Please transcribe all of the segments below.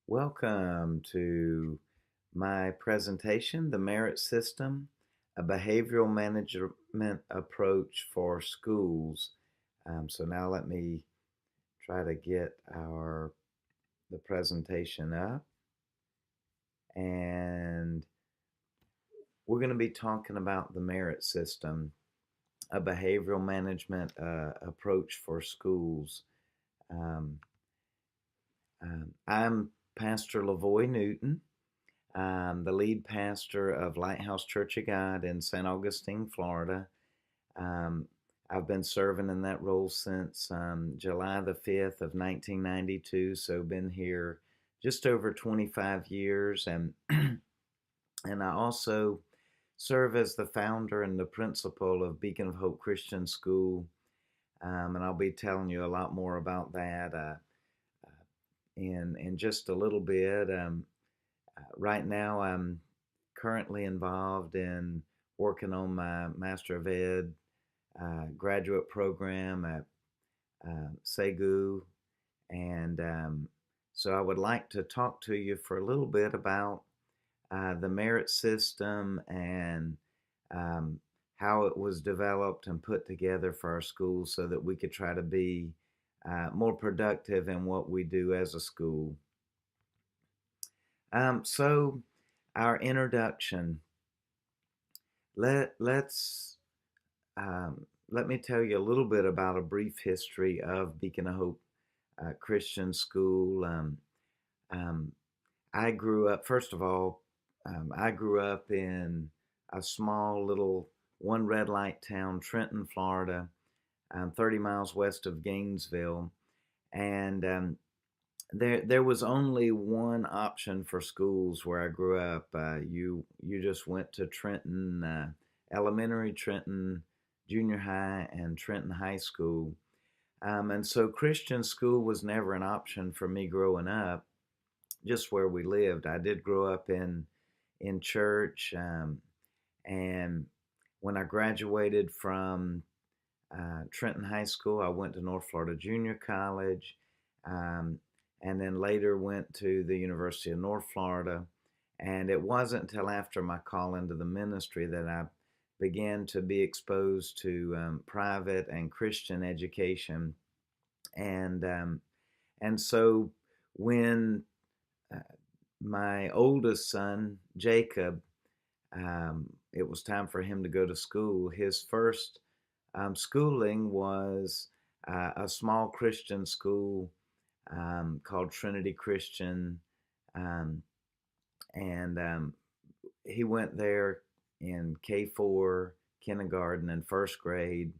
Welcome to my presentation, The Merit System, a Behavioral Management Approach for Schools. So now let me try to get the presentation up. And we're going to be talking about the merit system, a behavioral management approach for schools. Um, I'm Pastor Lavoy Newton. I'm the lead pastor of Lighthouse Church of God in St. Augustine, Florida. Um, I've been serving in that role since July the 5th of 1992, so been here just over 25 years, and and I also serve as the founder and the principal of Beacon of Hope Christian School, and I'll be telling you a lot more about that in just a little bit. Right now, I'm currently involved in working on my Master of Ed graduate program at SAGU, and so I would like to talk to you for a little bit about the merit system and um, how it was developed and put together for our schools so that we could try to be more productive in what we do as a school. So our introduction. Let's let me tell you a little bit about a brief history of Beacon of Hope Christian School. Um, I grew up. First of all, I grew up in a small little one red light town, Trenton, Florida, 30 miles west of Gainesville, and there was only one option for schools where I grew up. You just went to Trenton Elementary, Trenton Junior High, and Trenton High School. And so Christian school was never an option for me growing up, just where we lived. I did grow up in church, and when I graduated from Trenton High School, I went to North Florida Junior College. Um, and then later went to the University of North Florida. And it wasn't until after my call into the ministry that I began to be exposed to private and Christian education. And so when uh, my oldest son Jacob, it was time for him to go to school. His first schooling was a small Christian school called Trinity Christian, um, and he went there in K4, kindergarten, and first grade.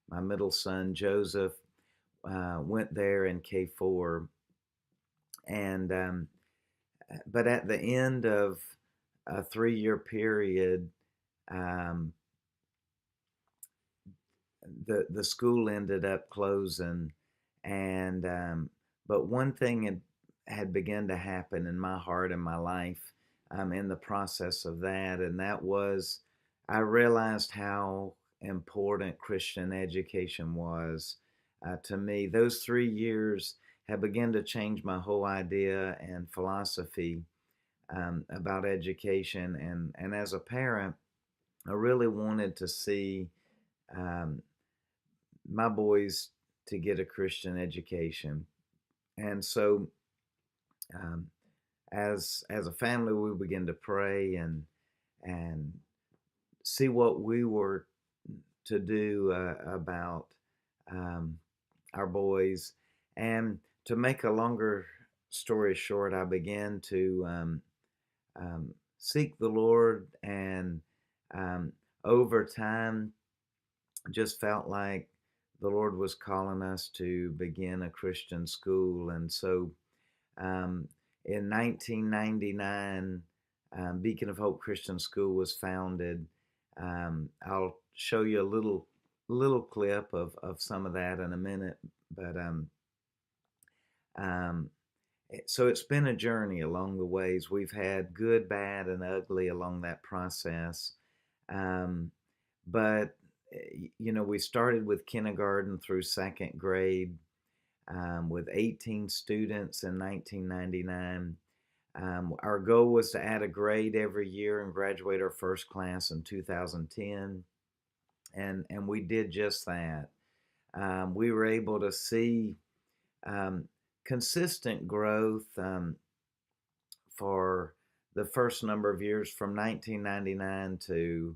My middle son Joseph went there in K4, and but at the end of a 3 year period, um, the school ended up closing, and but one thing had begun to happen in my heart and my life in the process of that, and that was I realized how important Christian education was to me. Those 3 years have begun to change my whole idea and philosophy about education, and as a parent, I really wanted to see um, my boys to get a Christian education. And so, um, as a family, we began to pray and see what we were to do about um, our boys. And to make a longer story short, I began to seek the Lord, and um, over time, just felt like the Lord was calling us to begin a Christian school. And so um, in 1999, Beacon of Hope Christian School was founded. I'll show you a little clip of some of that in a minute. But um, so it's been a journey along the ways. We've had good, bad, and ugly along that process. Um, but we started with kindergarten through second grade with 18 students in 1999. Our goal was to add a grade every year and graduate our first class in 2010, and we did just that. We were able to see um, consistent growth for the first number of years from 1999 to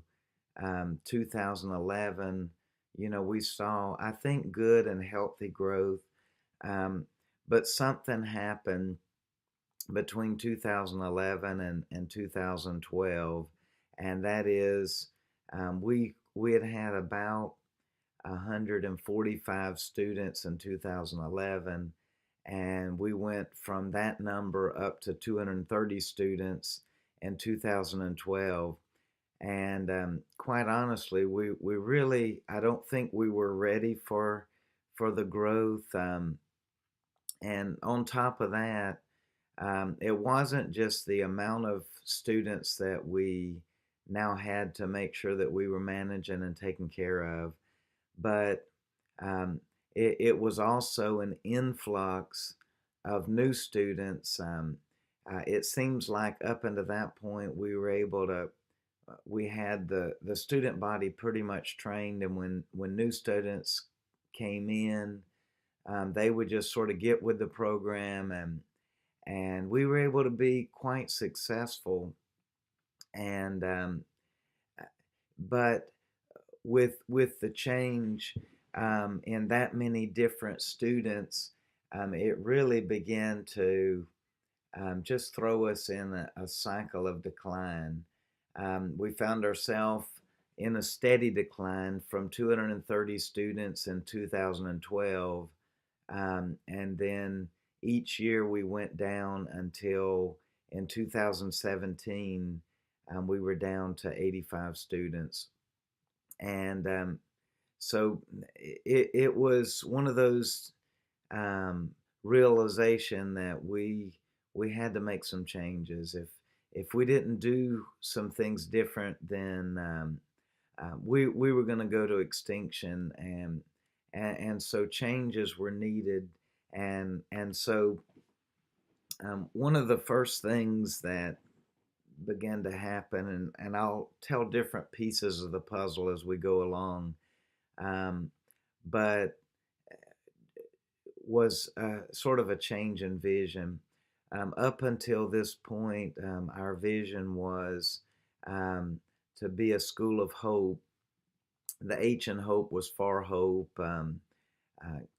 2011. We saw, I think, good and healthy growth, um, but something happened between 2011 and 2012, and that is we had had about 145 students in 2011, and we went from that number up to 230 students in 2012. And quite honestly, we really, I don't think we were ready for the growth. And on top of that, it wasn't just the amount of students that we now had to make sure that we were managing and taking care of, but um, it was also an influx of new students. It seems like up until that point, we were able to, we had the student body pretty much trained, and when new students came in, they would just sort of get with the program, and we were able to be quite successful. And but with the change in that many different students, it really began to just throw us in a cycle of decline. We found ourselves in a steady decline from 230 students in 2012, and then each year we went down until in 2017 we were down to 85 students. And so it was one of those realization that we had to make some changes. If we didn't do some things different, then we were going to go to extinction, and so changes were needed. And so one of the first things that began to happen, and I'll tell different pieces of the puzzle as we go along, um, but was sort of a change in vision. Up until this point, our vision was to be a school of hope. The H in hope was for hope.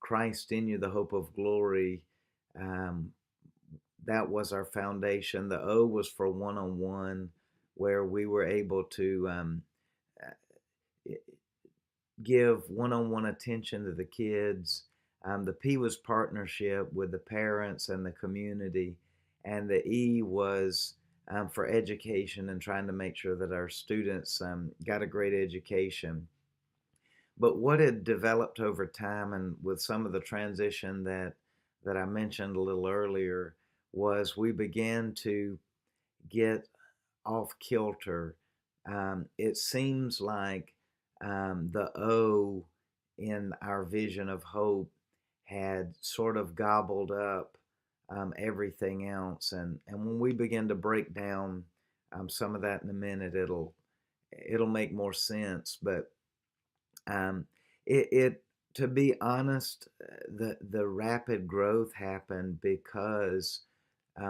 Christ in you, the hope of glory. Um, that was our foundation. The O was for one on one, where we were able to give one on one attention to the kids. The P was partnership with the parents and the community. And the E was for education and trying to make sure that our students got a great education. But what had developed over time, and with some of the transition that I mentioned a little earlier, was we began to get off kilter. It seems like the O in our vision of hope had sort of gobbled up everything else, and when we begin to break down some of that in a minute, it'll make more sense. But um, it to be honest, the rapid growth happened because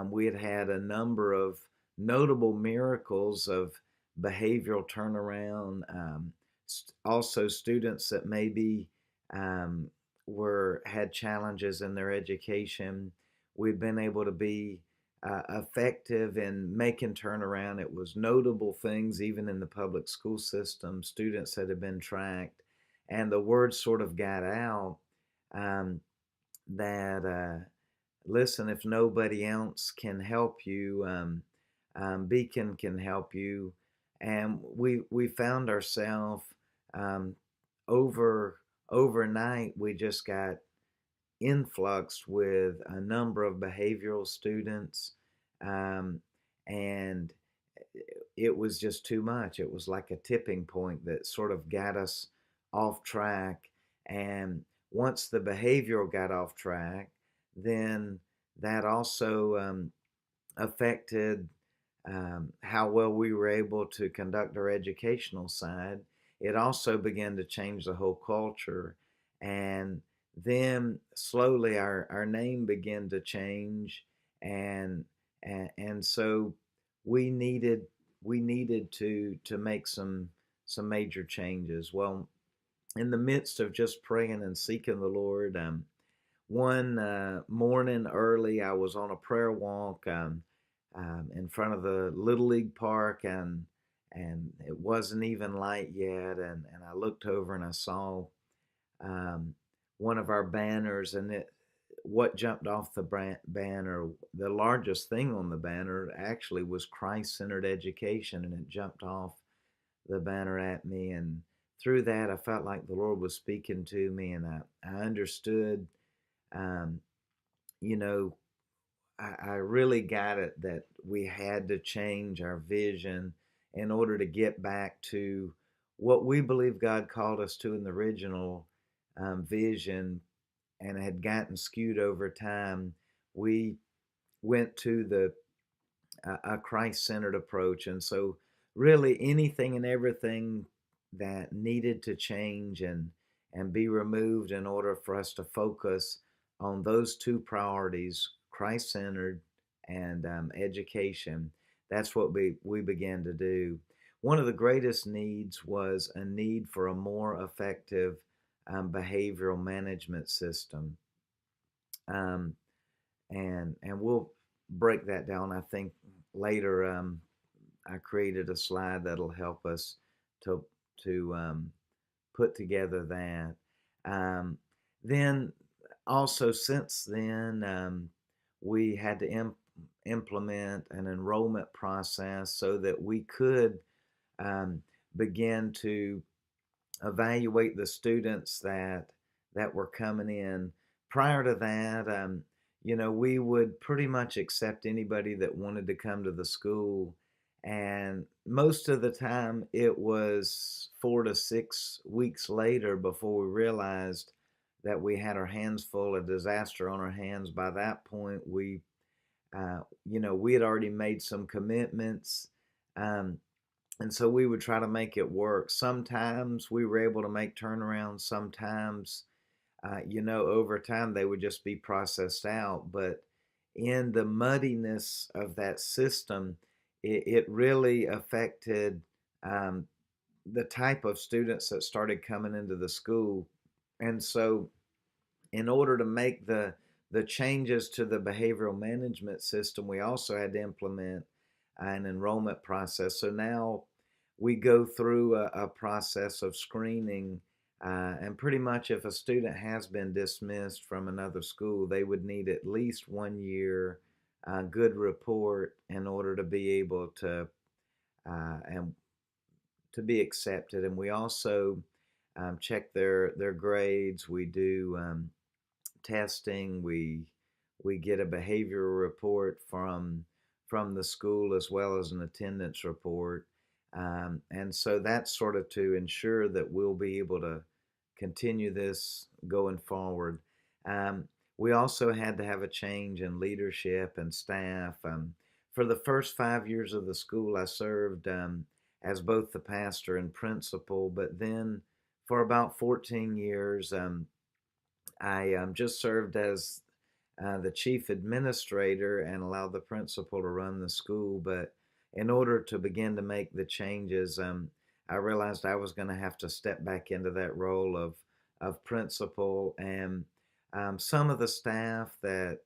we had had a number of notable miracles of behavioral turnaround. Also, students that maybe were had challenges in their education. We've been able to be effective in making turnaround. It was notable things even in the public school system. Students that have been tracked, and the word sort of got out um, that listen, if nobody else can help you, Beacon can help you. And we found ourselves um, overnight. We just got influxed with a number of behavioral students, um, and it was just too much. It was like a tipping point that sort of got us off track. And once the behavioral got off track, then that also affected how well we were able to conduct our educational side. It also began to change the whole culture. And then slowly our name began to change. And, and so we needed to make some major changes. Well, in the midst of just praying and seeking the Lord, one morning early, I was on a prayer walk in front of the Little League Park, and it wasn't even light yet. And I looked over and I saw um, one of our banners, and what jumped off the banner, the largest thing on the banner actually was Christ-centered education, and it jumped off the banner at me. And through that, I felt like the Lord was speaking to me, and I understood. Um, you know, I really got it that we had to change our vision in order to get back to what we believe God called us to in the original vision, and had gotten skewed over time. We went to a Christ-centered approach, and so really anything and everything that needed to change and be removed in order for us to focus on those two priorities, Christ-centered and education. That's what we began to do. One of the greatest needs was a need for a more effective behavioral management system. Um, and we'll break that down. I think later I created a slide that'll help us to to put together that. Um, then also since then we had to implement an enrollment process so that we could um, begin to evaluate the students that were coming in. Prior to that, we would pretty much accept anybody that wanted to come to the school, and most of the time it was 4 to 6 weeks later before we realized that we had our hands full, of disaster on our hands. By that point, we had already made some commitments. Um, and so we would try to make it work. Sometimes we were able to make turnarounds. Sometimes, over time they would just be processed out. But in the muddiness of that system, it really affected um, the type of students that started coming into the school. And so, in order to make the changes to the behavioral management system, we also had to implement an enrollment process. So now we go through a process of screening, and pretty much if a student has been dismissed from another school, they would need at least 1 year good report in order to be able to and to be accepted. And we also check their grades. We do testing. We get a behavioral report from the school as well as an attendance report, and so that's sort of to ensure that we'll be able to continue this going forward. Um, we also had to have a change in leadership and staff. For the first 5 years of the school, I served as both the pastor and principal, but then for about 14 years, I just served as the chief administrator and allowed the principal to run the school. But in order to begin to make the changes, I realized I was going to have to step back into that role of principal. And some of the staff that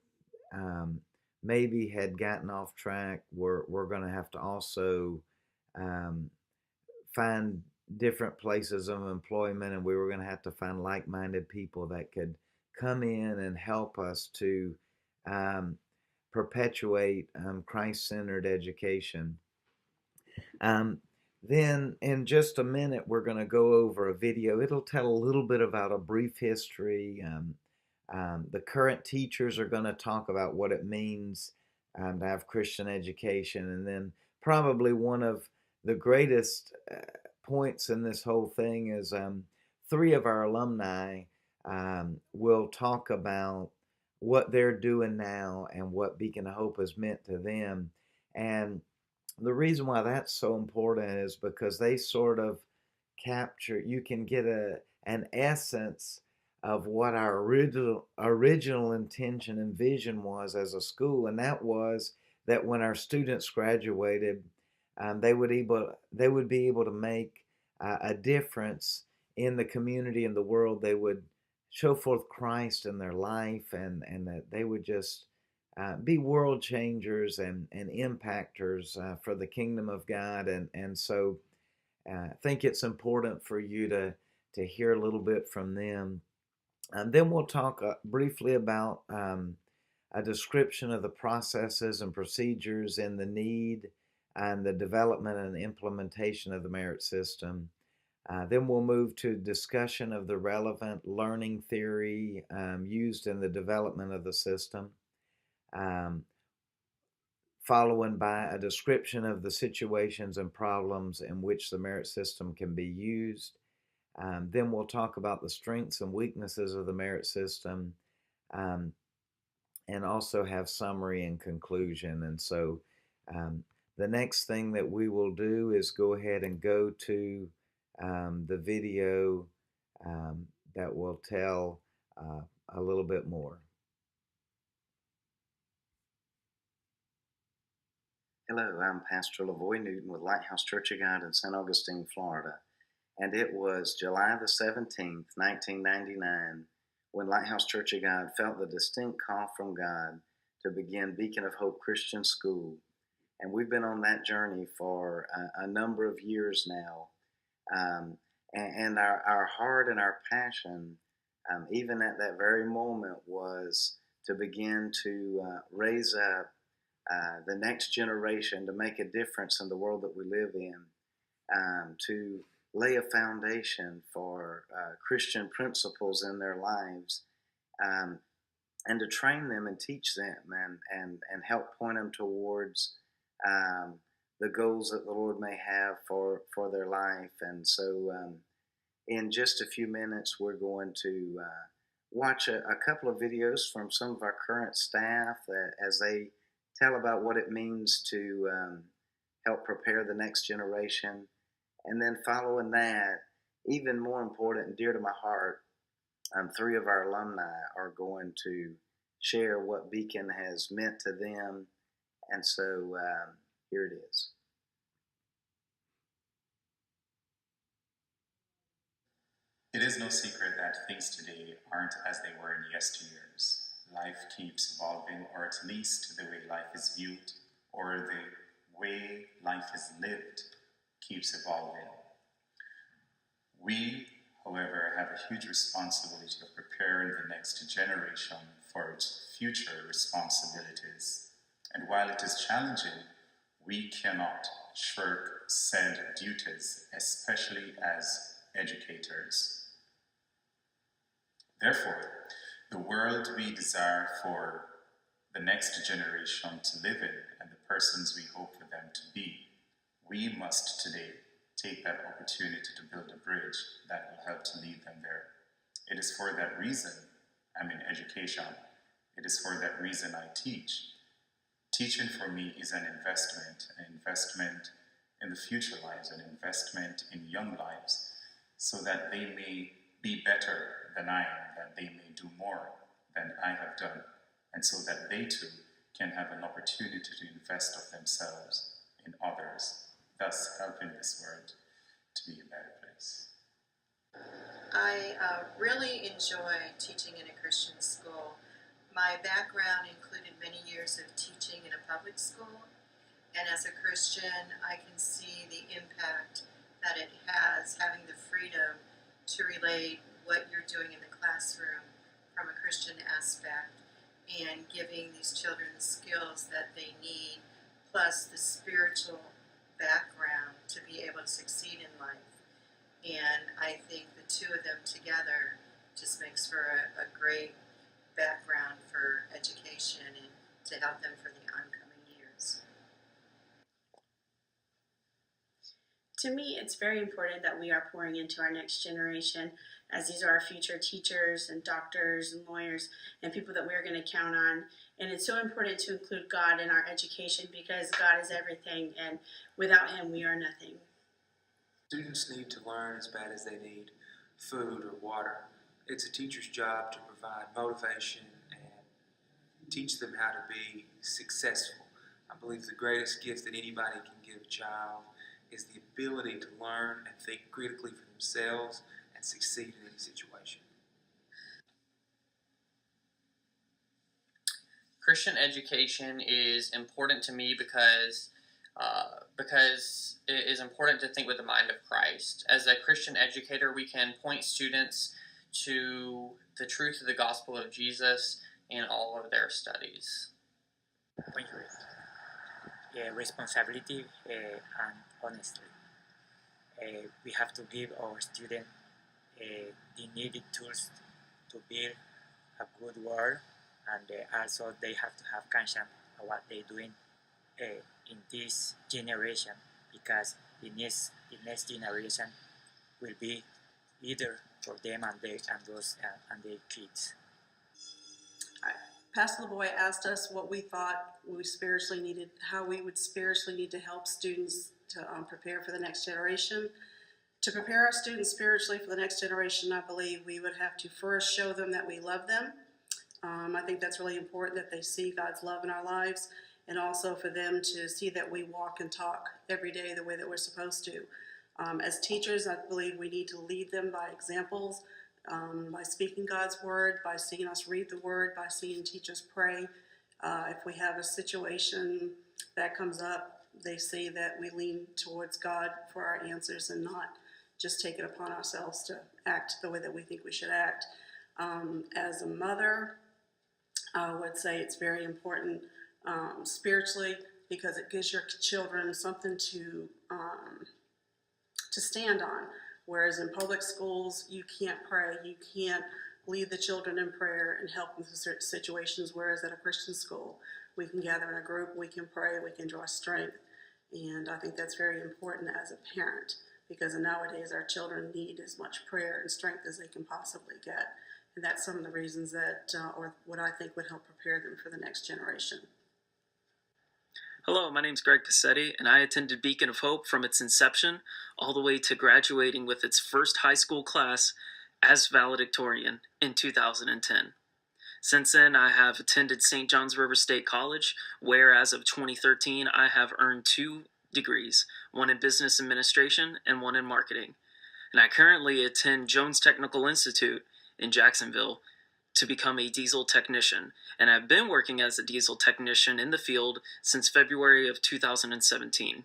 um, maybe had gotten off track were going to have to also um, find different places of employment, and we were going to have to find like-minded people that could come in and help us to um, perpetuate Christ-centered education. Um, then in just a minute, we're going to go over a video. It'll tell a little bit about a brief history. The current teachers are going to talk about what it means to have Christian education. And then probably one of the greatest points in this whole thing is three of our alumni will talk about what they're doing now and what Beacon of Hope has meant to them. And the reason why that's so important is because they sort of capture, you can get an essence of what our original intention and vision was as a school, and that was that when our students graduated, they would be able to make a difference in the community and the world. They would show forth Christ in their life, and that they would just be world changers and impactors for the kingdom of God. And so I think it's important for you to hear a little bit from them. And then we'll talk briefly about a description of the processes and procedures and the need and the development and implementation of the merit system. Then we'll move to discussion of the relevant learning theory used in the development of the system, um, following by a description of the situations and problems in which the merit system can be used. Then we'll talk about the strengths and weaknesses of the merit system, um, and also have summary and conclusion. And so the next thing that we will do is go ahead and go to the video that will tell a little bit more. Hello, I'm Pastor LaVoy Newton with Lighthouse Church of God in St. Augustine, Florida. And it was July the 17th, 1999, when Lighthouse Church of God felt the distinct call from God to begin Beacon of Hope Christian School. And we've been on that journey for a number of years now. And our heart and our passion, even at that very moment, was to begin to raise up the next generation to make a difference in the world that we live in, to lay a foundation for Christian principles in their lives, and to train them and teach them and help point them towards the goals that the Lord may have for their life. And so in just a few minutes, we're going to watch a couple of videos from some of our current staff that, as they tell about what it means to help prepare the next generation. And then following that, even more important and dear to my heart, three of our alumni are going to share what Beacon has meant to them. And so here it is. It is no secret that things today aren't as they were in yesteryears. Life keeps evolving, or at least the way life is viewed, or the way life is lived keeps evolving. We, however, have a huge responsibility of preparing the next generation for its future responsibilities. And while it is challenging, we cannot shirk said duties, especially as educators. Therefore, the world we desire for the next generation to live in and the persons we hope for them to be, we must today take that opportunity to build a bridge that will help to lead them there. It is for that reason I'm in education. It is for that reason I teach. Teaching for me is an investment in the future lives, an investment in young lives, so that they may be better than I am, that they may do more than I have done, and so that they too can have an opportunity to invest of themselves in others, thus helping this world to be a better place. I really enjoy teaching in a Christian school. My background included many years of teaching in a public school, and as a Christian, I can see the impact that it has, having the freedom to relate what you're doing in the classroom from a Christian aspect and giving these children the skills that they need, plus the spiritual background to be able to succeed in life. And I think the two of them together just makes for a great background for education and to help them for the oncoming years. To me, it's very important that we are pouring into our next generation. as these are our future teachers and doctors and lawyers and people that we're going to count on. And it's so important to include God in our education because God is everything, and without Him, we are nothing. Students need to learn as bad as they need food or water. It's a teacher's job to provide motivation and teach them how to be successful. I believe the greatest gift that anybody can give a child is the ability to learn and think critically for themselves and succeed in any situation. Christian education is important to me because it is important to think with the mind of Christ. As a Christian educator, we can point students to the truth of the gospel of Jesus in all of their studies. Thank you. Responsibility and honesty. We have to give our students the needed tools to build a good world, and also they have to have conscience of what they're doing in this generation, because the next generation will be either for them and their kids. Pastor LeBoy asked us what we thought we spiritually needed, how we would spiritually need to help students to prepare for the next generation. To prepare our students spiritually for the next generation, I believe we would have to first show them that we love them. I think that's really important, that they see God's love in our lives, and also for them to see that we walk and talk every day the way that we're supposed to. As teachers, I believe we need to lead them by examples, by speaking God's word, by seeing us read the word, by seeing teachers pray. If we have a situation that comes up, they see that we lean towards God for our answers and not just take it upon ourselves to act the way that we think we should act. As a mother, I would say it's very important spiritually, because it gives your children something to stand on. Whereas in public schools, you can't pray, you can't lead the children in prayer and help them through certain situations, whereas at a Christian school, we can gather in a group, we can pray, we can draw strength. And I think that's very important as a parent, because nowadays our children need as much prayer and strength as they can possibly get. And that's some of the reasons that, or what I think would help prepare them for the next generation. Hello, my name is Greg Cassetti, and I attended Beacon of Hope from its inception all the way to graduating with its first high school class as valedictorian in 2010. Since then, I have attended St. John's River State College, where as of 2013, I have earned 2 degrees, one in business administration and one in marketing. And I currently attend Jones Technical Institute in Jacksonville to become a diesel technician, and I've been working as a diesel technician in the field since February of 2017.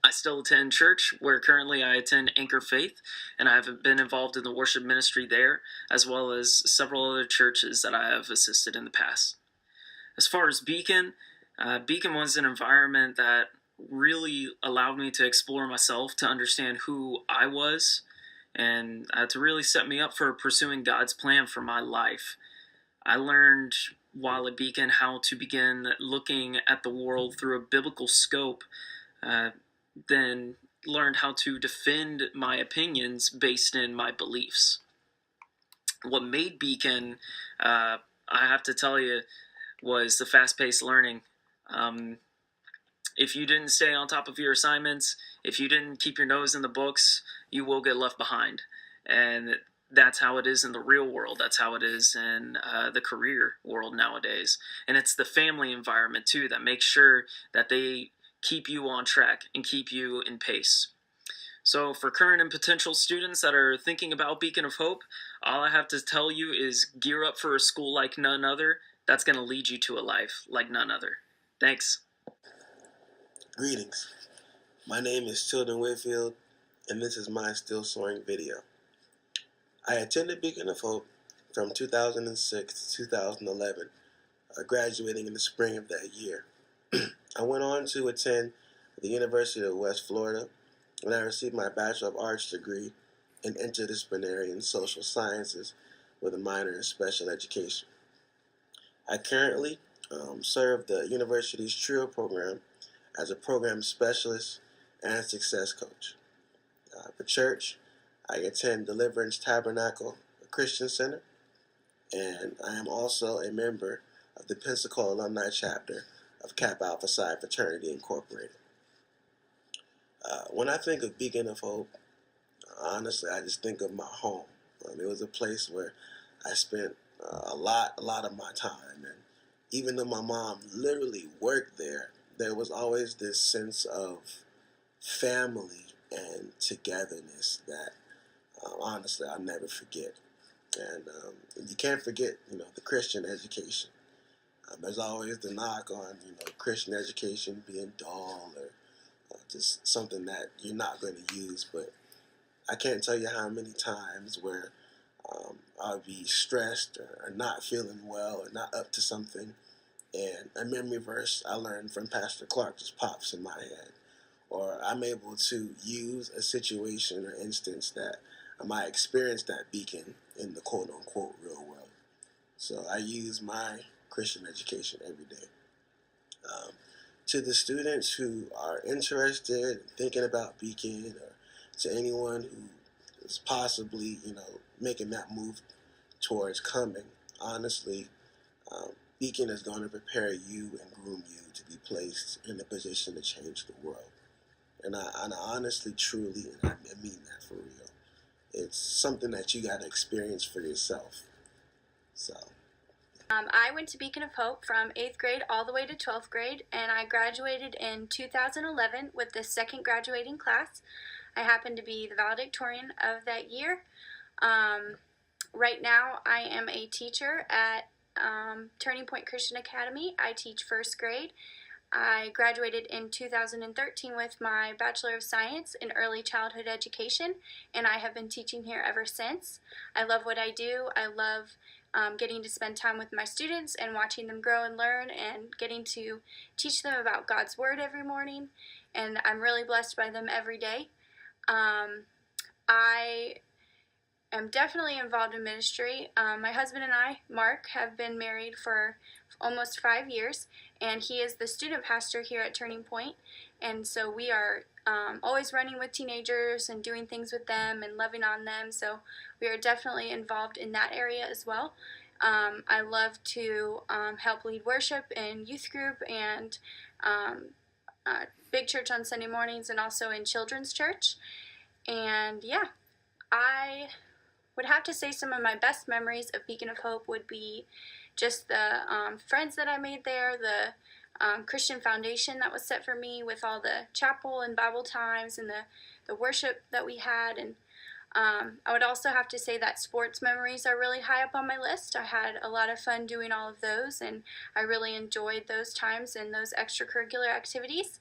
I still attend church, where currently I attend Anchor Faith, and I have been involved in the worship ministry there, as well as several other churches that I have assisted in the past. As far as Beacon, Beacon was an environment that really allowed me to explore myself, to understand who I was, and to really set me up for pursuing God's plan for my life. I learned while at Beacon how to begin looking at the world through a biblical scope, then learned how to defend my opinions based in my beliefs. What made Beacon, I have to tell you, was the fast-paced learning. If you didn't stay on top of your assignments, if you didn't keep your nose in the books, you will get left behind. And that's how it is in the real world. That's how it is in the career world nowadays. And it's the family environment, too, that makes sure that they keep you on track and keep you in pace. So for current and potential students that are thinking about Beacon of Hope, all I have to tell you is gear up for a school like none other. That's going to lead you to a life like none other. Thanks. Greetings. My name is Tilden Whitfield, and this is my Still Soaring video. I attended Beacon of Hope from 2006 to 2011, graduating in the spring of that year. I went on to attend the University of West Florida, and I received my Bachelor of Arts degree in Interdisciplinary and Social Sciences with a minor in Special Education. I currently serve the university's TRIO program as a program specialist and success coach. For church, I attend Deliverance Tabernacle Christian Center, and I am also a member of the Pensacola Alumni Chapter of Kappa Alpha Psi Fraternity Incorporated. When I think of Beacon of Hope, honestly, I just think of my home. It was a place where I spent a lot of my time, and even though my mom literally worked there, there was always this sense of family and togetherness that honestly I'll never forget. And you can't forget, the Christian education. There's always the knock on, Christian education being dull or just something that you're not going to use. But I can't tell you how many times where I'll be stressed or not feeling well or not up to something, and a memory verse I learned from Pastor Clark just pops in my head. Or I'm able to use a situation or instance that I might experience that beacon in the quote-unquote real world. So I use my Christian education every day. To the students who are interested in thinking about Beacon, or to anyone who is possibly, making that move towards coming, honestly, Beacon is going to prepare you and groom you to be placed in a position to change the world. And I honestly, truly, and I mean that for real, it's something that you got to experience for yourself. So. I went to Beacon of Hope from 8th grade all the way to 12th grade, and I graduated in 2011 with the second graduating class. I happened to be the valedictorian of that year. Right now, I am a teacher at Turning Point Christian Academy. I teach first grade. I graduated in 2013 with my Bachelor of Science in Early Childhood Education, and I have been teaching here ever since. I love what I do. I love getting to spend time with my students and watching them grow and learn, and getting to teach them about God's Word every morning, and I'm really blessed by them every day. I am definitely involved in ministry. My husband and I, Mark, have been married for almost 5 years, and he is the student pastor here at Turning Point, and so we are always running with teenagers and doing things with them and loving on them, so we are definitely involved in that area as well. I love to help lead worship in youth group and big church on Sunday mornings, and also in children's church. And yeah, I would have to say some of my best memories of Beacon of Hope would be just the friends that I made there, the Christian foundation that was set for me with all the chapel and Bible times and the worship that we had. And I would also have to say that sports memories are really high up on my list. I had a lot of fun doing all of those, and I really enjoyed those times and those extracurricular activities.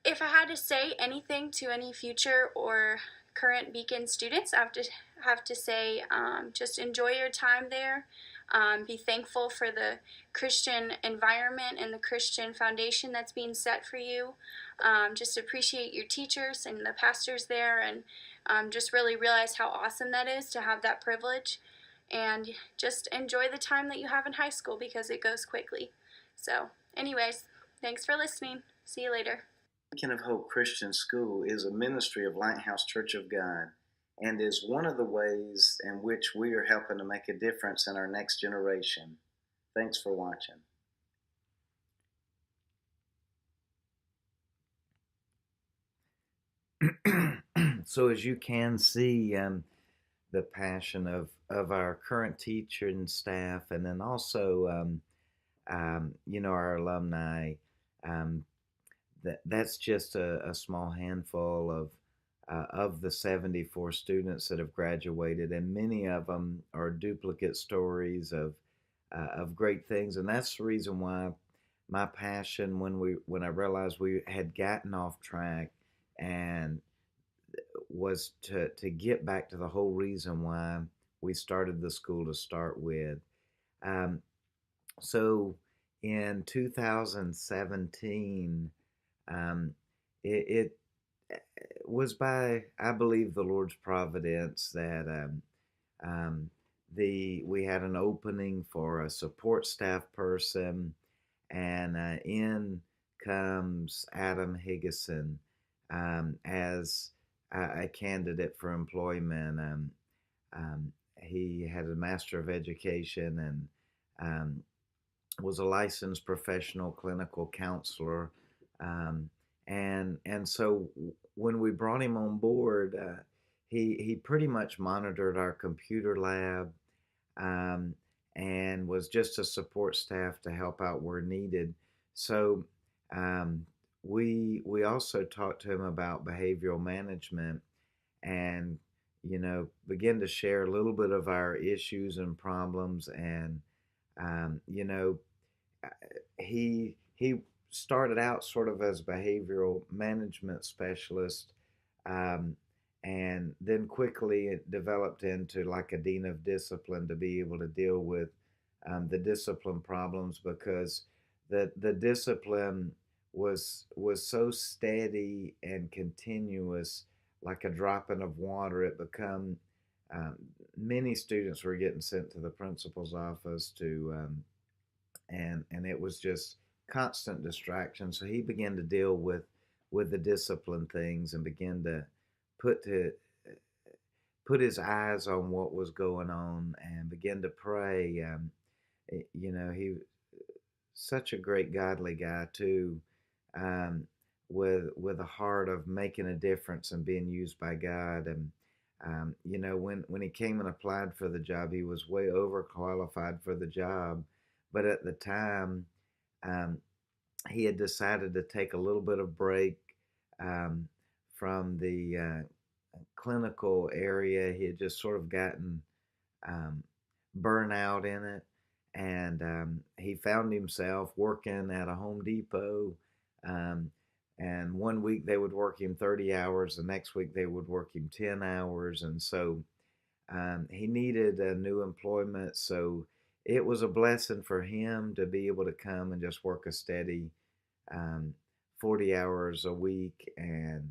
If I had to say anything to any future or current Beacon students, I have to say just enjoy your time there. Be thankful for the Christian environment and the Christian foundation that's being set for you. Just appreciate your teachers and the pastors there, and just really realize how awesome that is to have that privilege. And just enjoy the time that you have in high school, because it goes quickly. So anyways, thanks for listening. See you later. Beacon of Hope Christian School is a ministry of Lighthouse Church of God, and is one of the ways in which we are helping to make a difference in our next generation. Thanks for watching. So as you can see, the passion of our current teacher and staff, and then also, our alumni. That's just a small handful of the 74 students that have graduated, and many of them are duplicate stories of great things. And that's the reason why my passion, when I realized we had gotten off track, and was to get back to the whole reason why we started the school to start with. So in 2017, it was by, I believe, the Lord's providence that we had an opening for a support staff person, and in comes Adam Higgison as a candidate for employment. He had a Master of Education and was a licensed professional clinical counselor. Um, and so when we brought him on board, he pretty much monitored our computer lab, um, and was just a support staff to help out where needed. So um, we also talked to him about behavioral management, and begin to share a little bit of our issues and problems. And you know uh, he started out sort of as behavioral management specialist, um, and then quickly it developed into like a dean of discipline to be able to deal with the discipline problems, because the discipline was so steady and continuous, like a dropping of water. It become um, many students were getting sent to the principal's office to and it was just constant distraction. So he began to deal with the discipline things and began to put to put his eyes on what was going on and begin to pray. He such a great godly guy too, um, with a heart of making a difference and being used by God. And when he came and applied for the job, he was way overqualified for the job, but at the time, um, he had decided to take a little bit of break um, from the clinical area. He had just sort of gotten um, burnout in it, and he found himself working at a Home Depot. Um, and one week they would work him 30 hours, the next week they would work him 10 hours. And so he needed a new employment. So it was a blessing for him to be able to come and just work a steady um, 40 hours a week. And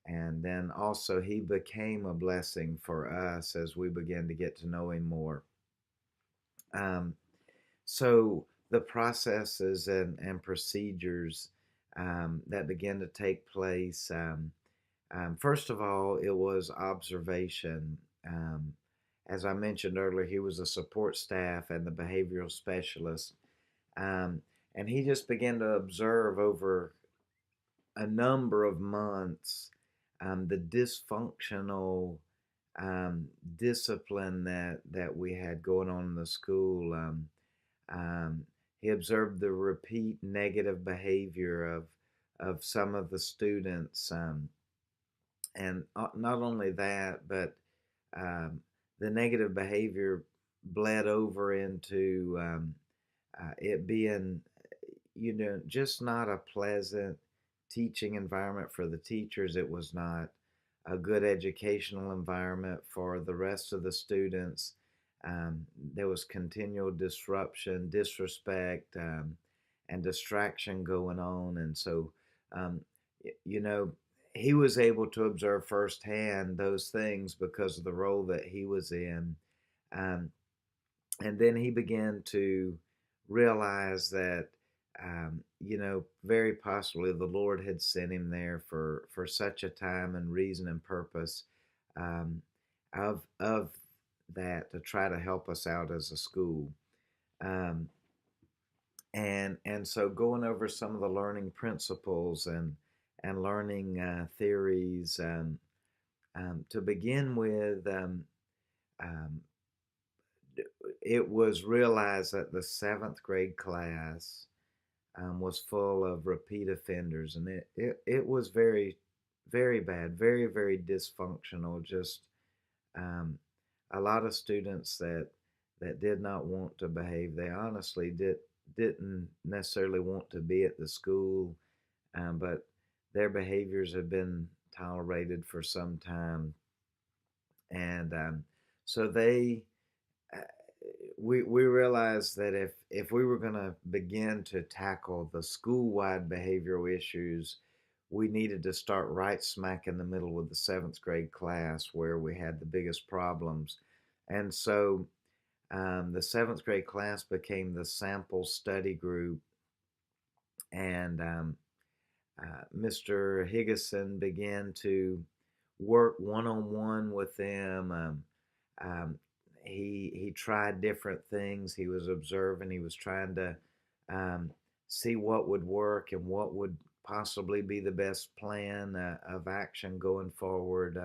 then also he became a blessing for us as we began to get to know him more. Um, so the processes and procedures that began to take place, first of all, it was observation. As I mentioned earlier, he was a support staff and the behavioral specialist. Um, and he just began to observe over a number of months the dysfunctional discipline that we had going on in the school. Um, he observed the repeat negative behavior of some of the students, and not only that, but um, the negative behavior bled over into it being, just not a pleasant teaching environment for the teachers. It was not a good educational environment for the rest of the students. There was continual disruption, disrespect, and distraction going on. And so, um, you know, he was able to observe firsthand those things because of the role that he was in. Um, and then he began to realize that, very possibly the Lord had sent him there for such a time and reason and purpose, um, of that, to try to help us out as a school. Um, and so going over some of the learning principles and learning theories, to begin with, um, it was realized that the seventh grade class was full of repeat offenders, and it was very, very bad, very, very dysfunctional. Just um, a lot of students that did not want to behave. They honestly didn't necessarily want to be at the school, but their behaviors have been tolerated for some time, and so uh, we realized that if we were going to begin to tackle the school-wide behavioral issues, we needed to start right smack in the middle with the seventh grade class where we had the biggest problems. And so the seventh grade class became the sample study group, and Mr. Higgison began to work one-on-one with them. Um, he tried different things. He was observing. He was trying to um, see what would work and what would possibly be the best plan of action going forward.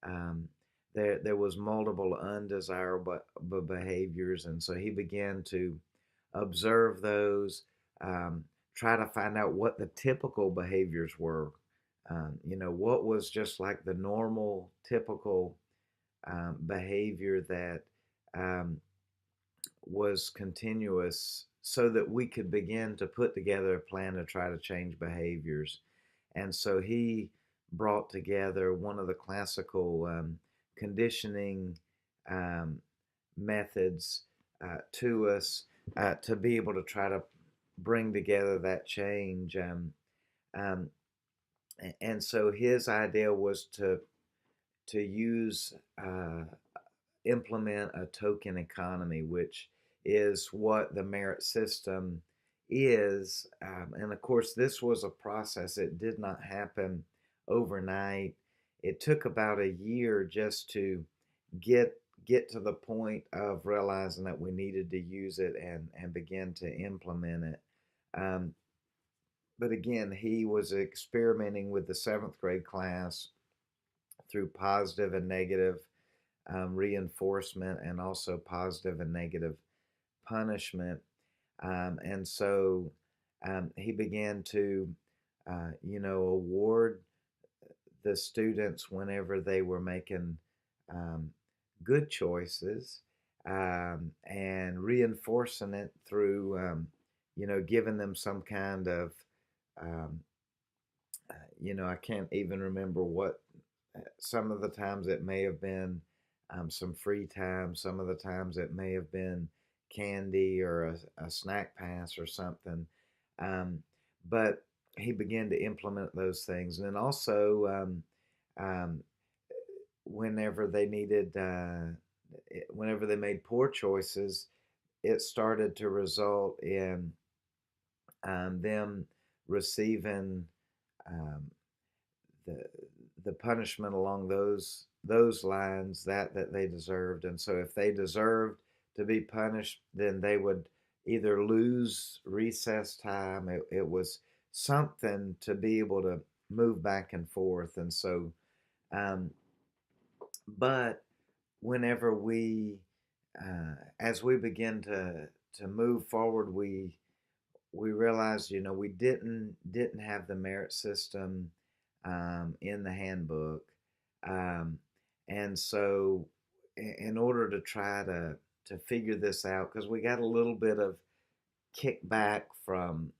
Um, there was multiple undesirable behaviors, and so he began to observe those, try to find out what the typical behaviors were. What was just like the normal, typical behavior that um, was continuous so that we could begin to put together a plan to try to change behaviors. And so he brought together one of the classical conditioning um, methods to us to be able to try to bring together that change. Um, and so his idea was to use implement a token economy, which is what the merit system is. And of course, this was a process. It did not happen overnight. It took about a year just to get get to the point of realizing that we needed to use it and begin to implement it. Um, but again, he was experimenting with the seventh grade class through positive and negative reinforcement and also positive and negative punishment. And so he began to, award the students whenever they were making um, good choices and reinforcing it through, giving them some kind of, um, I can't even remember what, some of the times it may have been some free time, some of the times it may have been candy or a snack pass or something. Um, but he began to implement those things. And then also, um, whenever they needed, whenever they made poor choices, it started to result in them receiving um, the the punishment along those lines that they deserved. And so if they deserved to be punished, then they would either lose recess time. It was something to be able to move back and forth. And so, um, but whenever as we begin to move forward, we realized, we didn't have the merit system in the handbook, um, and so in order to try to figure this out, because we got a little bit of kickback from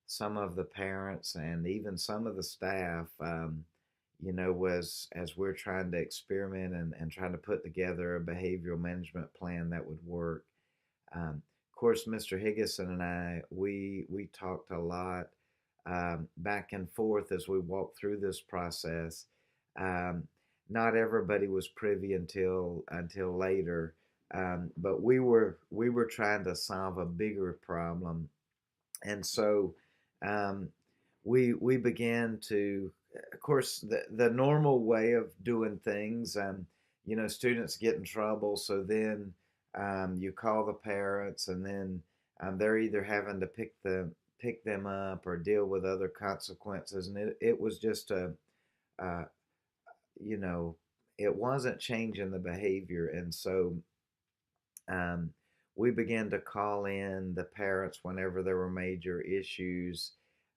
some of the parents and even some of the staff, was as we're trying to experiment and trying to put together a behavioral management plan that would work. Of course, Mr. Higgison and I, we talked a lot back and forth as we walked through this process. Um, Not everybody was privy until later, but we were trying to solve a bigger problem, and so um, we began to, of course, the normal way of doing things. Students get in trouble, so then you call the parents, and then they're either having to pick them up or deal with other consequences, and it was just uh, you know it wasn't changing the behavior, and so um, we began to call in the parents whenever there were major issues,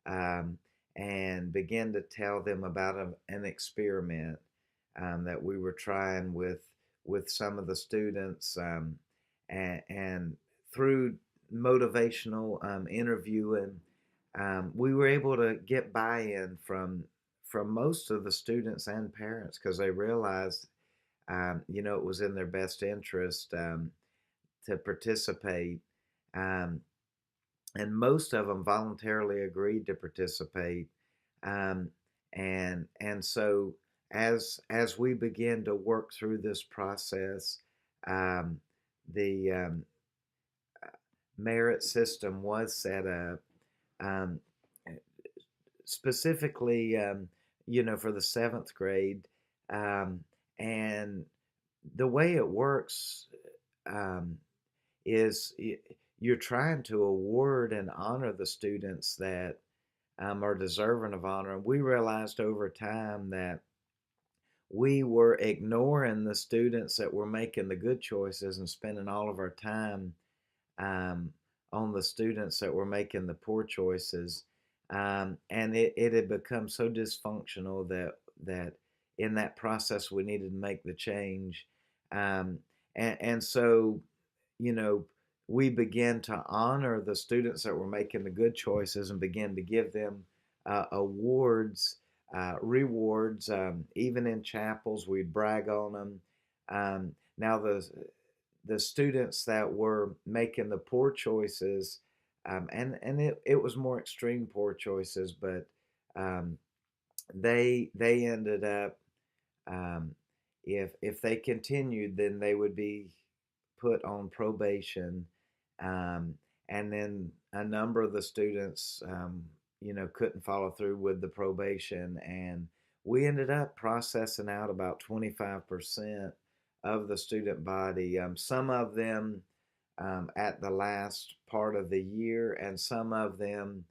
um, and begin to tell them about an experiment that we were trying with some of the students, and through motivational interviewing, we were able to get buy-in from most of the students and parents because they realized, it was in their best interest to participate. Um, and most of them voluntarily agreed to participate. Um, and so as we begin to work through this process, um, the merit system was set up um, specifically, for the seventh grade. Um, and the way it works um, is you're trying to award and honor the students that are deserving of honor. And we realized over time that we were ignoring the students that were making the good choices and spending all of our time um, on the students that were making the poor choices. And it had become so dysfunctional that in that process we needed to make the change. Um, and so, you know, we began to honor the students that were making the good choices and begin to give them awards, rewards. Even in chapels, we'd brag on them. Now the students that were making the poor choices, and it was more extreme poor choices, but um, they ended up um, if they continued, then they would be put on probation, um, and then a number of the students, couldn't follow through with the probation, and we ended up processing out about 25% of the student body. Some of them at the last part of the year, and some of them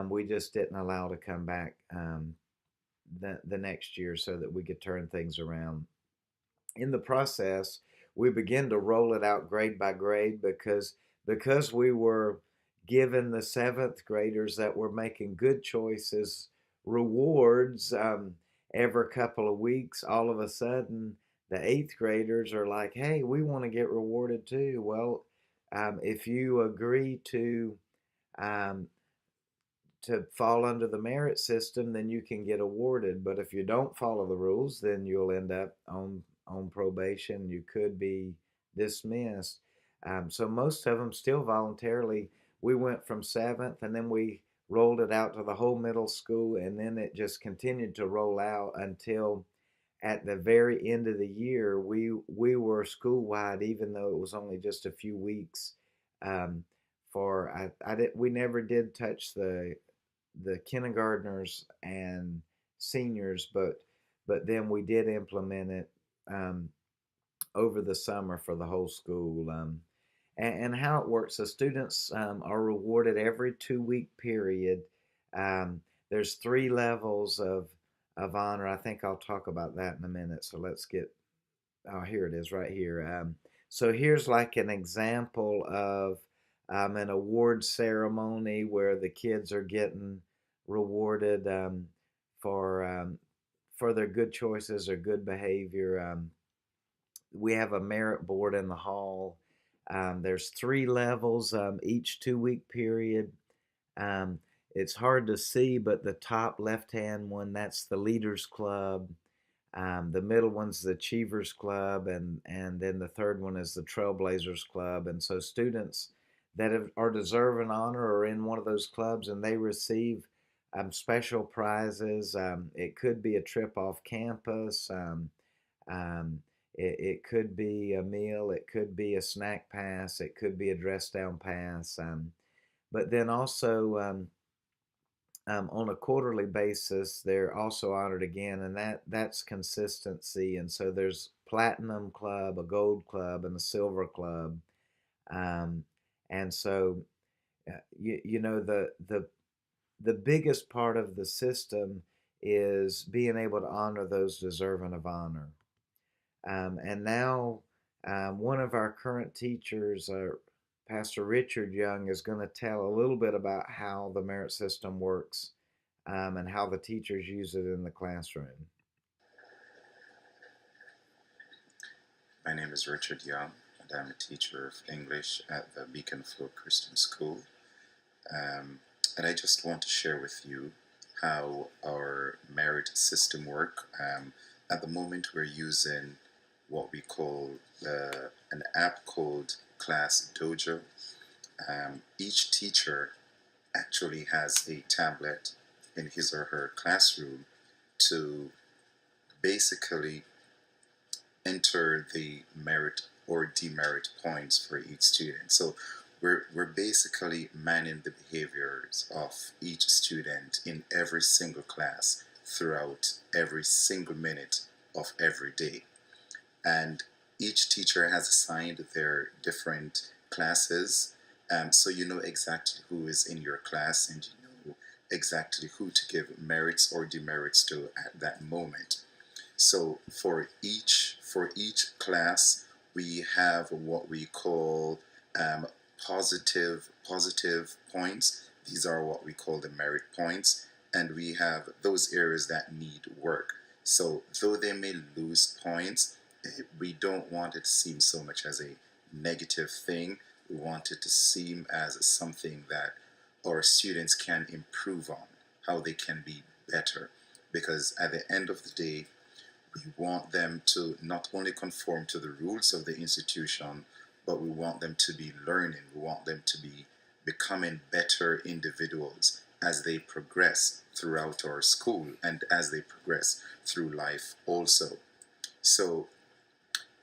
we just didn't allow to come back the next year so that we could turn things around. In the process, we began to roll it out grade by grade because we were giving the seventh graders that were making good choices rewards every couple of weeks. All of a sudden, the eighth graders are like, "Hey, we want to get rewarded too." Well, if you agree um, to fall under the merit system, then you can get awarded. But if you don't follow the rules, then you'll end up on probation. You could be dismissed. So most of them still voluntarily. We went from seventh, and then we rolled it out to the whole middle school, and then it just continued to roll out until at the very end of the year we were school wide, even though it was only just a few weeks. Um, for I did we never did touch the kindergartners and seniors, but then we did implement it um, over the summer for the whole school. And how it works, the students are rewarded every 2 week period. Um, there's three levels of honor. I think I'll talk about that in a minute. So let's get, oh, here it is right here. So here's like an example of an award ceremony where the kids are getting rewarded for their good choices or good behavior. We have a merit board in the hall. There's three levels each 2 week period. Um, it's hard to see, but the top left hand one, that's the Leaders Club. The middle one's the Achievers Club, and then the third one is the Trailblazers Club. And so students that are deserving honor are in one of those clubs, and they receive special prizes. It could be a trip off campus. Um, it could be a meal. It could be a snack pass. It could be a dress down pass. But then also on a quarterly basis, they're also honored again, and that's consistency. And so there's platinum club, a gold club, and a silver club. Um, and so you know the biggest part of the system is being able to honor those deserving of honor. And now one of our current teachers, Pastor Richard Young, is going to tell a little bit about how the merit system works and how the teachers use it in the classroom. My name is Richard Young, and I'm a teacher of English at the Beacon of Hope Christian School. And I just want to share with you how our merit system work. At the moment, we're using what we call an app called Class Dojo. Each teacher actually has a tablet in his or her classroom to basically enter the merit or demerit points for each student. So we're basically managing the behaviors of each student in every single class throughout every single minute of every day. And each teacher has assigned their different classes, so you know exactly who is in your class, and you know exactly who to give merits or demerits to at that moment. So for each class, we have what we call positive points. These are what we call the merit points, and we have those areas that need work. So though they may lose points, we don't want it to seem so much as a negative thing. We want it to seem as something that our students can improve on, how they can be better. Because at the end of the day, we want them to not only conform to the rules of the institution, but we want them to be learning. We want them to be becoming better individuals as they progress throughout our school and as they progress through life also. So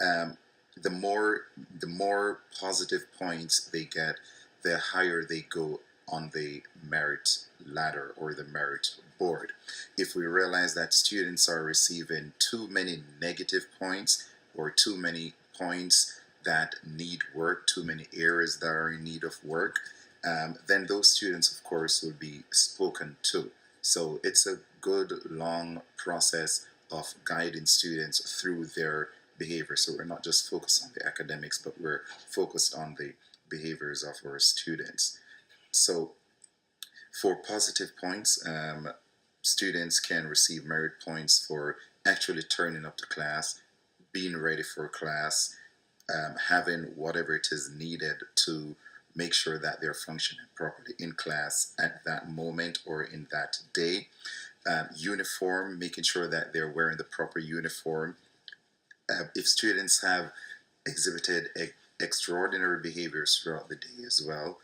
um, the more positive points they get, the higher they go on the merit ladder or the merit board. If we realize that students are receiving too many negative points or too many points that need work, too many areas that are in need of work, then those students, of course, will be spoken to. So it's a good long process of guiding students through their behavior. So we're not just focused on the academics, but we're focused on the behaviors of our students. So for positive points, students can receive merit points for actually turning up to class, being ready for class, having whatever it is needed to make sure that they're functioning properly in class at that moment or in that day. Uniform, making sure that they're wearing the proper uniform. If students have exhibited extraordinary behaviors throughout the day as well,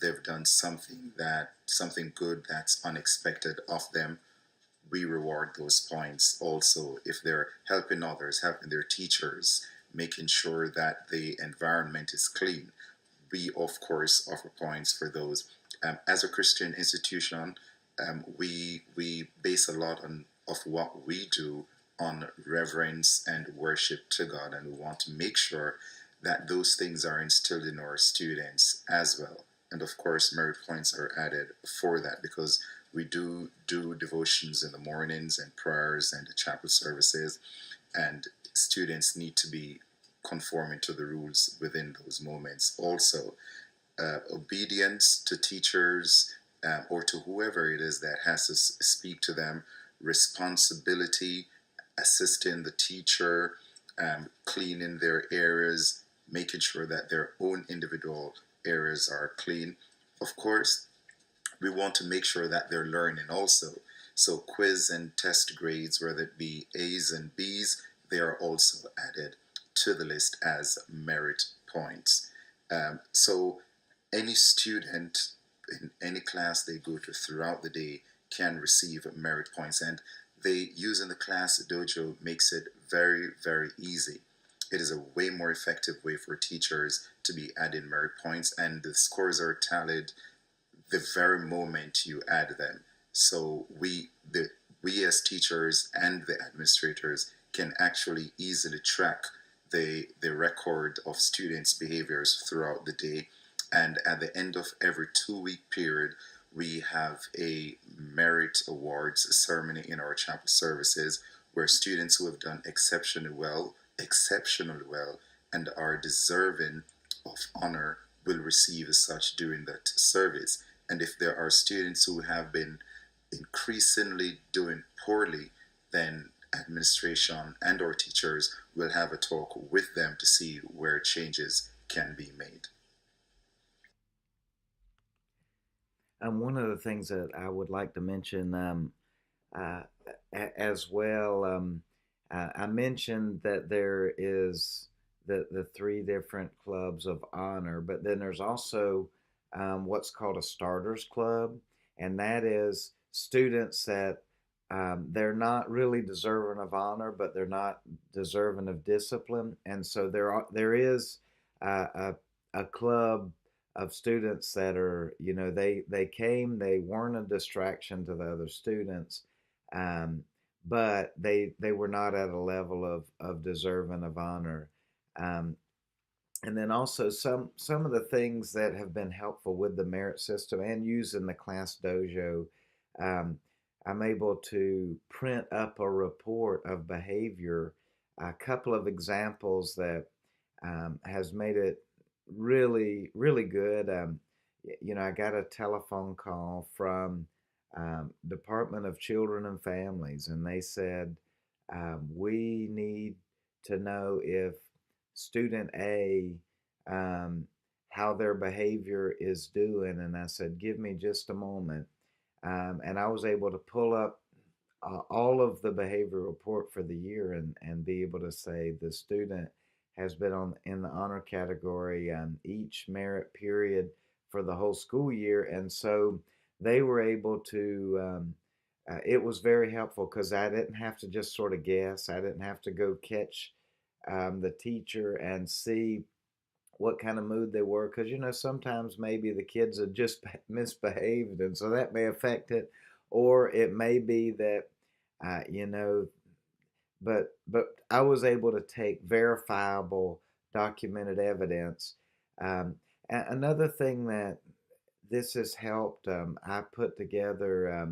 they've done something good that's unexpected of them, we reward those points. Also, if they're helping others, helping their teachers, making sure that the environment is clean, we of course offer points for those. As a Christian institution, we base a lot of what we do on reverence and worship to God, and we want to make sure that those things are instilled in our students as well. And of course, merit points are added for that because we do devotions in the mornings and prayers and the chapel services, and students need to be conforming to the rules within those moments. Also, obedience to teachers or to whoever it is that has to speak to them, responsibility, assisting the teacher, cleaning their areas, making sure that their own individual areas are clean. Of course, we want to make sure that they're learning also. So quiz and test grades, whether it be A's and B's, they are also added to the list as merit points. So any student in any class they go to throughout the day can receive merit points, and they using the class dojo makes it very, very easy. It is a way more effective way for teachers to be adding merit points, and the scores are tallied the very moment you add them. So we as teachers and the administrators can actually easily track the record of students' behaviors throughout the day. And at the end of every 2-week period, we have a merit awards ceremony in our chapel services where students who have done exceptionally well, and are deserving of honor will receive as such during that service. And if there are students who have been increasingly doing poorly, then administration and our teachers will have a talk with them to see where changes can be made. One of the things that I would like to mention uh, as well, I mentioned that there is the three different clubs of honor, but then there's also what's called a starters club, and that is students that they're not really deserving of honor, but they're not deserving of discipline, and so there is a club of students that are, they came, they weren't a distraction to the other students, um, but they were not at a level of deserving of honor. Um, and then also some of the things that have been helpful with the merit system and using the class dojo. Um, I'm able to print up a report of behavior, a couple of examples that has made it really good. I got a telephone call from Department of Children and Families, and they said we need to know if student A, um, how their behavior is doing. And I said, give me just a moment. And I was able to pull up all of the behavior report for the year and be able to say the student has been on in the honor category each merit period for the whole school year. And so they were able to, it was very helpful because I didn't have to just sort of guess. I didn't have to go catch the teacher and see what kind of mood they were, because sometimes maybe the kids had just misbehaved, and so that may affect it, or it may be that uh, you know but I was able to take verifiable documented evidence. Another thing that this has helped, I put together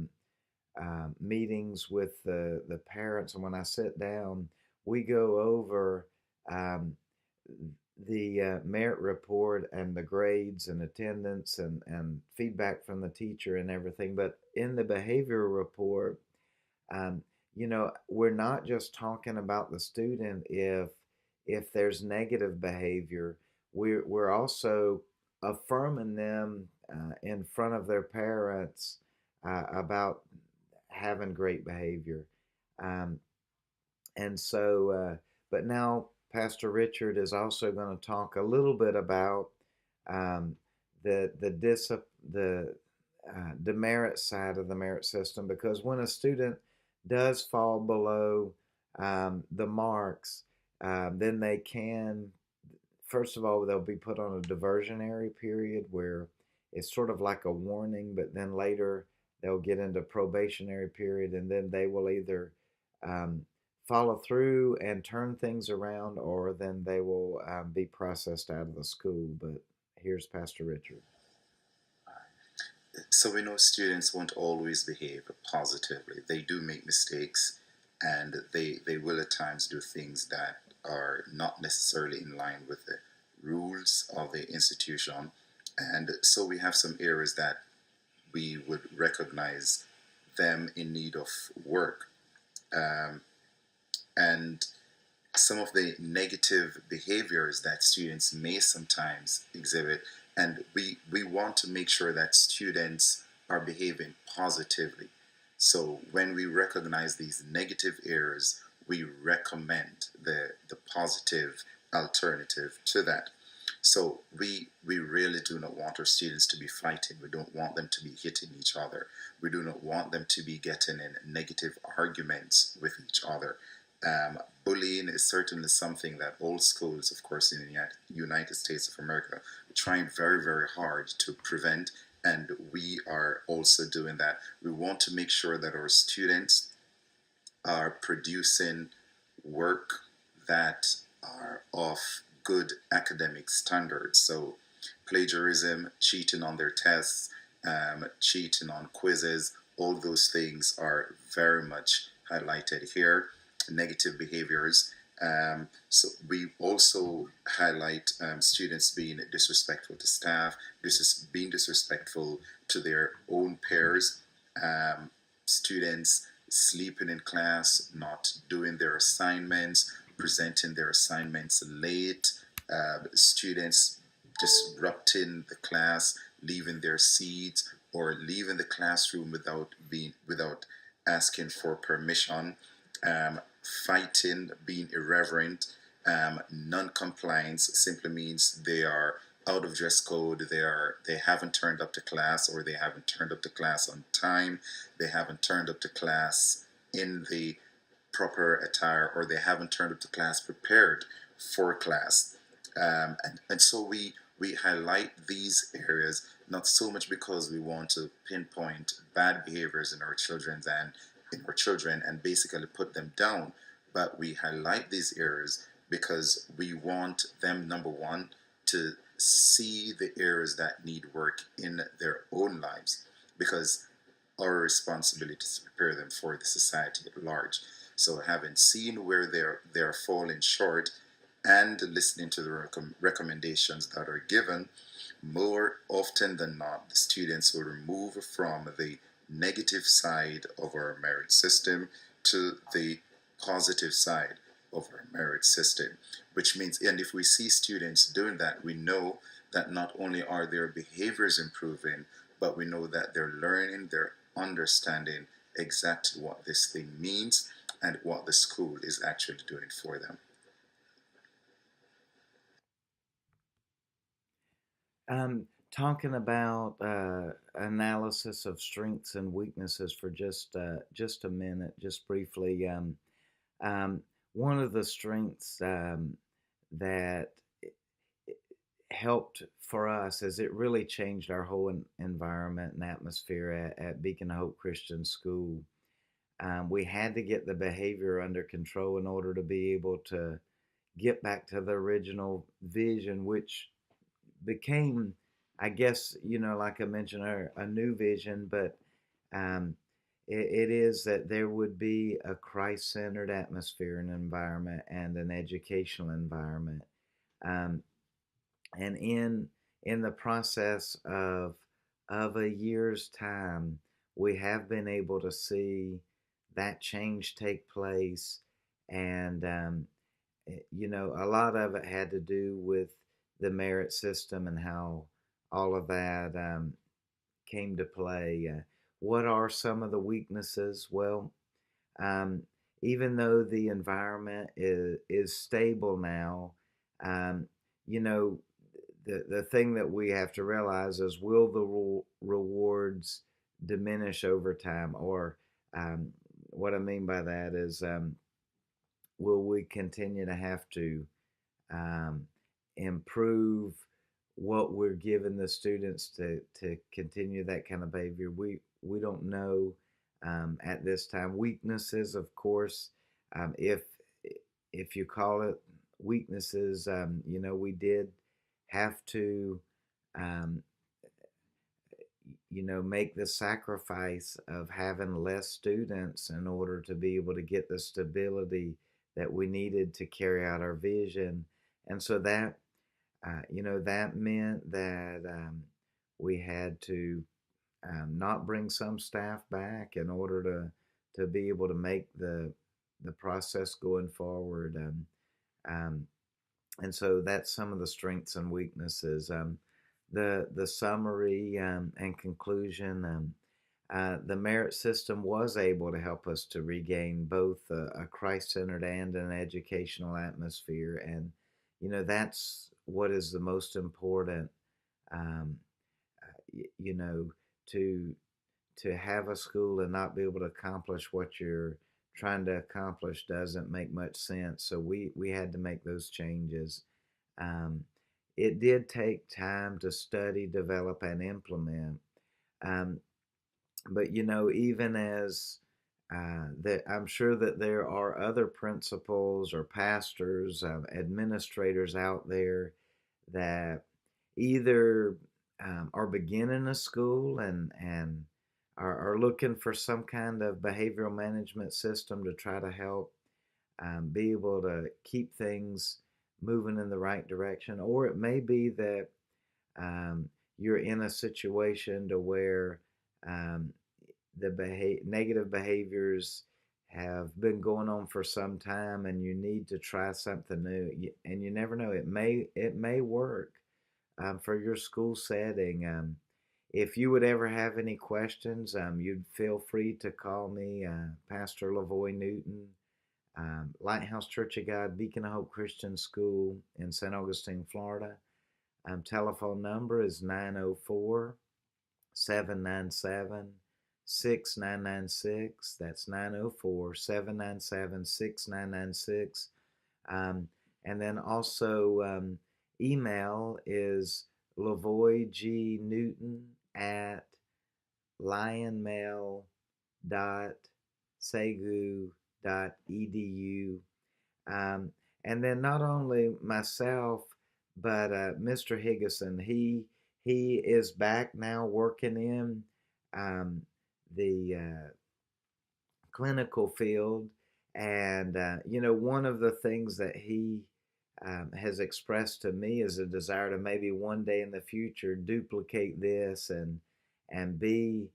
meetings with the parents, and when I sit down, we go over um, the merit report and the grades and attendance and feedback from the teacher and everything. But in the behavior report, um, we're not just talking about the student if there's negative behavior. We're also affirming them in front of their parents about having great behavior. Um, and so, but now Pastor Richard is also going to talk a little bit about um, the demerit side of the merit system, because when a student does fall below the marks, then they can, first of all, they'll be put on a diversionary period where it's sort of like a warning, but then later they'll get into probationary period, and then they will either um, follow through and turn things around, or then they will be processed out of the school. But here's Pastor Richard. So we know students won't always behave positively. They do make mistakes, and they will at times do things that are not necessarily in line with the rules of the institution. And so we have some areas that we would recognize them in need of work. Um, and some of the negative behaviors that students may sometimes exhibit, and we want to make sure that students are behaving positively. So when we recognize these negative errors, we recommend the positive alternative to that. So we really do not want our students to be fighting. We don't want them to be hitting each other. We do not want them to be getting in negative arguments with each other. Bullying is certainly something that all schools, of course, in the United States of America, are trying very hard to prevent, and we are also doing that. We want to make sure that our students are producing work that are of good academic standards. So plagiarism, cheating on their tests, cheating on quizzes, all those things are very much highlighted here. Negative behaviors. So we also highlight students being disrespectful to staff, being disrespectful to their own peers, students sleeping in class, not doing their assignments, presenting their assignments late, students disrupting the class, leaving their seats, or leaving the classroom without asking for permission, fighting, being irreverent. Non-compliance simply means they are out of dress code. They haven't turned up to class, or they haven't turned up to class on time. They haven't turned up to class in the proper attire, or they haven't turned up to class prepared for class. And so we highlight these areas, not so much because we want to pinpoint bad behaviors in our children in our children and basically put them down, but we highlight these areas because we want them, number one, to see the areas that need work in their own lives, because our responsibility is to prepare them for the society at large. So having seen where they're falling short and listening to the recommendations that are given, more often than not, the students will move from the negative side of our merit system to the positive side of our merit system. Which means, and if we see students doing that, we know that not only are their behaviors improving, but we know that they're learning, they're understanding exactly what this thing means and what the school is actually doing for them. Talking about analysis of strengths and weaknesses for just a minute, just briefly. Um, One of the strengths that helped for us is it really changed our whole environment and atmosphere at Beacon of Hope Christian School. We had to get the behavior under control in order to be able to get back to the original vision, which became, I guess, like I mentioned, a new vision, but um, it is that there would be a Christ-centered atmosphere and environment and an educational environment. Um, and in the process of a year's time, we have been able to see that change take place, and a lot of it had to do with the merit system and how all of that came to play. What are some of the weaknesses? Well, um, even though the environment is stable now, um, you know, the thing that we have to realize is, will the rewards diminish over time? Or what I mean by that is, will we continue to have to um, improve what we're giving the students to continue that kind of behavior? We don't know at this time. Weaknesses, of course, if you call it weaknesses, we did have to um, make the sacrifice of having less students in order to be able to get the stability that we needed to carry out our vision. And so that meant that we had to not bring some staff back in order to be able to make the process going forward. Um, and so that's some of the strengths and weaknesses. The summary and conclusion. The merit system was able to help us to regain both a Christ-centered and an educational atmosphere, and that's what is the most important. Um, you know, to have a school and not be able to accomplish what you're trying to accomplish doesn't make much sense. So we had to make those changes. Um, it did take time to study, develop, and implement. Um, but even as that, I'm sure that there are other principals or pastors, administrators out there that either are beginning a school and are looking for some kind of behavioral management system to try to help be able to keep things moving in the right direction. Or it may be that um, you're in a situation to where um, the negative behaviors have been going on for some time, and you need to try something new. And you never know; it may work for your school setting. If you would ever have any questions, you'd feel free to call me, Pastor Lavoy Newton, Lighthouse Church of God, Beacon of Hope Christian School in St. Augustine, Florida. Telephone number is 904 797 6996. That's 904 797 6996. And then also, email is lavoygnewton at lionmail.ca. sagu.edu. And then not only myself, but Mr. Higgison, he is back now working in um, the clinical field. And, one of the things that he has expressed to me is a desire to maybe one day in the future duplicate this and be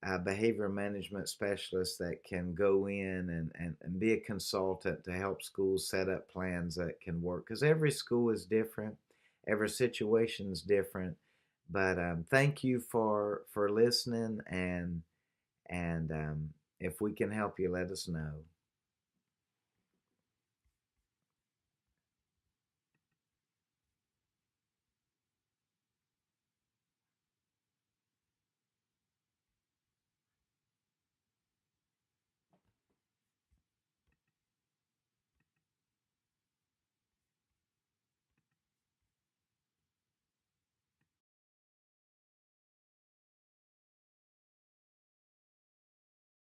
a behavior management specialist that can go in and be a consultant to help schools set up plans that can work. Because every school is different, every situation is different. But thank you for listening, and if we can help you, let us know.